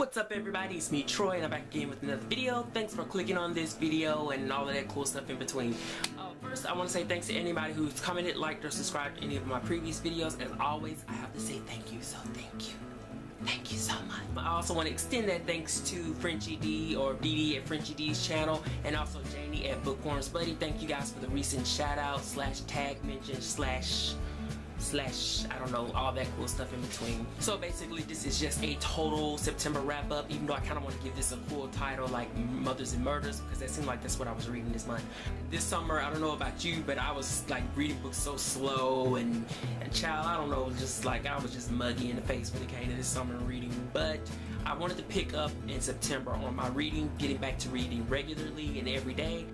What's up everybody, it's me Troy and I'm back again with another video. Thanks for clicking on this video and all of that cool stuff in between. First I want to say thanks to anybody who's commented, liked, or subscribed to any of my previous videos. As always, I have to say thank you, so thank you. Thank you so much. I also want to extend that thanks to Frenchiedee or Dee at Frenchiedee's channel, and also Janie at Bookworms Buddy. Thank you guys for the recent shout out slash tag mention slash I don't know, all that cool stuff in between. So basically this is just a total September wrap up, even though I kind of want to give this a cool title like Mothers and Murders, because that seemed like that's what I was reading this month. This summer, I don't know about you, but I was like reading books so slow and child, I don't know, just like I was just muggy in the face when it came to this summer reading. But I wanted to pick up in September on my reading, getting back to reading regularly and every day.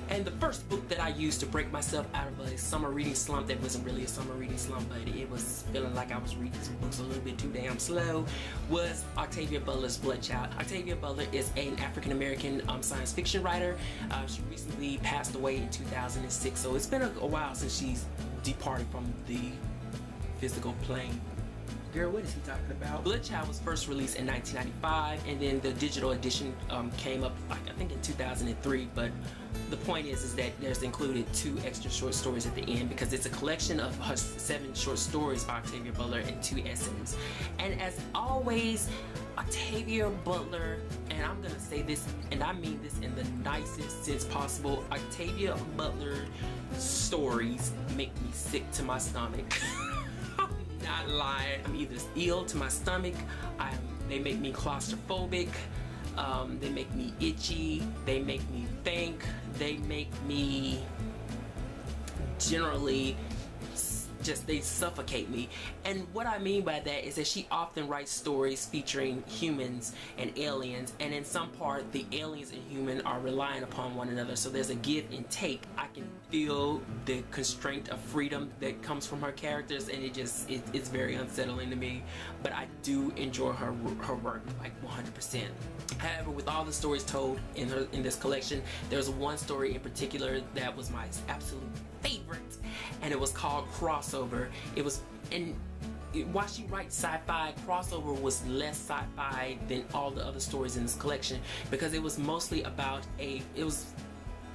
And the first book that I used to break myself out of a summer reading slump that wasn't really a summer reading slump, but it was feeling like I was reading some books a little bit too damn slow, was Octavia Butler's Bloodchild. Octavia Butler is an African-American science fiction writer. She recently passed away in 2006, so it's been a while since she's departed from the physical plane. Girl, what is he talking about? Bloodchild was first released in 1995, and then the digital edition came up, like, I think in 2003, but the point is that there's included 2 extra short stories at the end, because it's a collection of her 7 short stories by Octavia Butler and 2 essays. And as always, Octavia Butler, and I'm gonna say this, and I mean this in the nicest sense possible, Octavia Butler stories make me sick to my stomach. Not lying. I'm either ill to my stomach, they make me claustrophobic, they make me itchy, they make me think, they make me generally just, they suffocate me. And what I mean by that is that she often writes stories featuring humans and aliens, and in some part the aliens and human are relying upon one another, so there's a give and take. I can feel the constraint of freedom that comes from her characters, and it's very unsettling to me, but I do enjoy her work like 100%. However, with all the stories told in this collection, there's one story in particular that was my absolute favorite, and it was called Crossover. It was, and while she writes sci-fi, Crossover was less sci-fi than all the other stories in this collection, because it was mostly about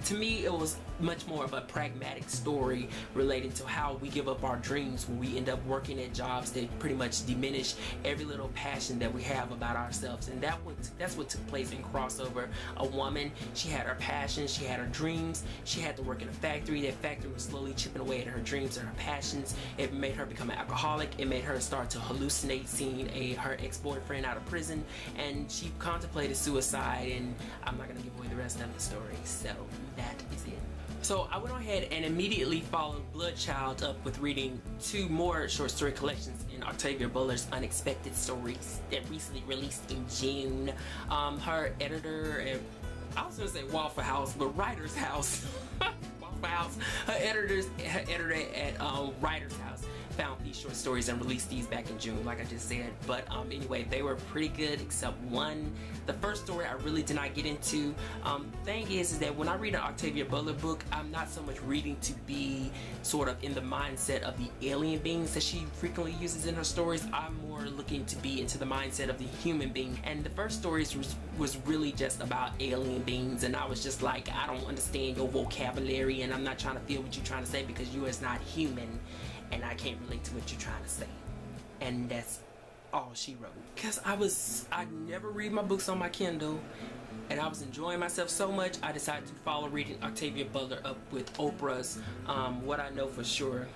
to me, it was much more of a pragmatic story related to how we give up our dreams when we end up working at jobs that pretty much diminish every little passion that we have about ourselves. And that's what took place in Crossover. A woman, she had her passions, she had her dreams, she had to work in a factory. That factory was slowly chipping away at her dreams and her passions. It made her become an alcoholic. It made her start to hallucinate seeing her ex-boyfriend out of prison, and she contemplated suicide, and I'm not going to give away the rest of the story, so that is it. So I went ahead and immediately followed Bloodchild up with reading 2 more short story collections in Octavia Butler's Unexpected Stories that recently released in June. Her editor, I was going to say Waffle House, but Writer's House. Waffle House. Her editor at Writer's House found these short stories and released these back in June, like I just said. But anyway, they were pretty good except one. The first story I really did not get into. Thing is that when I read an Octavia Butler book, I'm not so much reading to be sort of in the mindset of the alien beings that she frequently uses in her stories. I'm more looking to be into the mindset of the human being. And the first stories was really just about alien beings, and I was just like, I don't understand your vocabulary, and I'm not trying to feel what you're trying to say because you is not human, and I can't relate to what you're trying to say. And that's all she wrote. Because I never read my books on my Kindle, and I was enjoying myself so much, I decided to follow reading Octavia Butler up with Oprah's What I Know For Sure.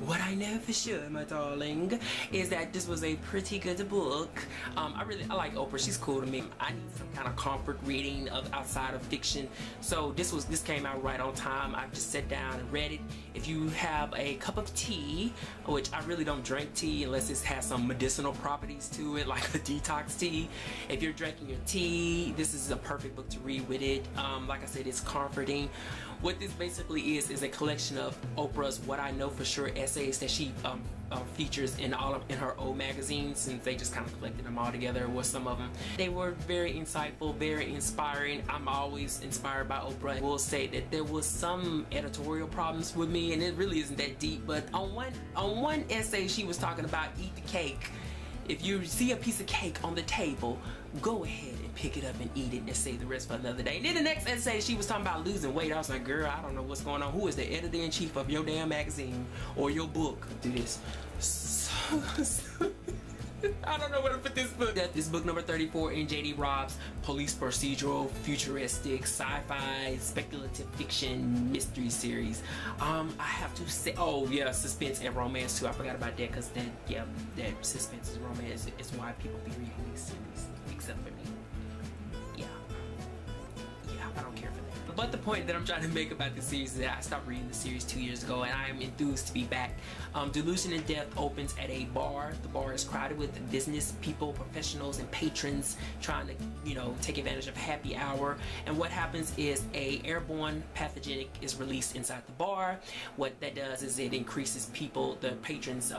What I know for sure, my darling, is that this was a pretty good book. I like Oprah. She's cool to me. I need some kind of comfort reading outside of fiction, so this came out right on time. I just sat down and read it. If you have a cup of tea, which I really don't drink tea unless it has some medicinal properties to it, like a detox tea. If you're drinking your tea, this is a perfect book to read with it. Like I said, it's comforting. What this basically is a collection of Oprah's What I Know For Sure essays that she features in her old magazines, since they just kind of collected them all together with some of them. They were very insightful, very inspiring. I'm always inspired by Oprah. I will say that there was some editorial problems with me, and it really isn't that deep, but on one essay she was talking about eat the cake, If you see a piece of cake on the table, go ahead and pick it up and eat it and save the rest for another day. And then the next essay, she was talking about losing weight. I was like, girl, I don't know what's going on. Who is the editor-in-chief of your damn magazine or your book? Do this. I don't know where to put this book. This is book number 34 in J.D. Robb's police procedural, futuristic, sci-fi, speculative fiction mystery series. I have to say, oh yeah, suspense and romance too. I forgot about that because that, yeah, that suspense and romance is why people be reading these series, except for me. Yeah, I don't care for that. But the point that I'm trying to make about this series is that I stopped reading the series 2 years ago, and I am enthused to be back. Delusion in Death opens at a bar. The bar is crowded with business people, professionals, and patrons trying to, take advantage of happy hour. And what happens is a airborne pathogenic is released inside the bar. What that does is it increases the patrons'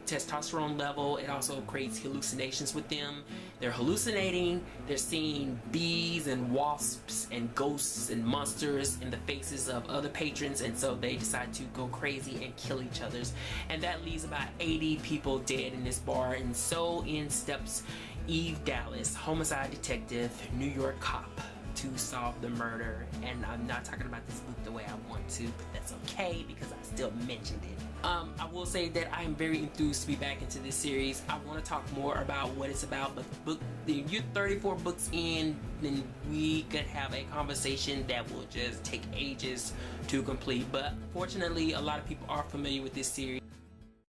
testosterone level. It also creates hallucinations with them. They're hallucinating, they're seeing bees and wasps and ghosts and monsters in the faces of other patrons, and so they decide to go crazy and kill each other. And that leaves about 80 people dead in this bar, and so in steps Eve Dallas, homicide detective, New York cop, to solve the murder. And I'm not talking about this book the way I want to, but that's okay because I still mentioned it. I will say that I am very enthused to be back into this series. I want to talk more about what it's about, but you're 34 books in, then we could have a conversation that will just take ages to complete. But fortunately, a lot of people are familiar with this series.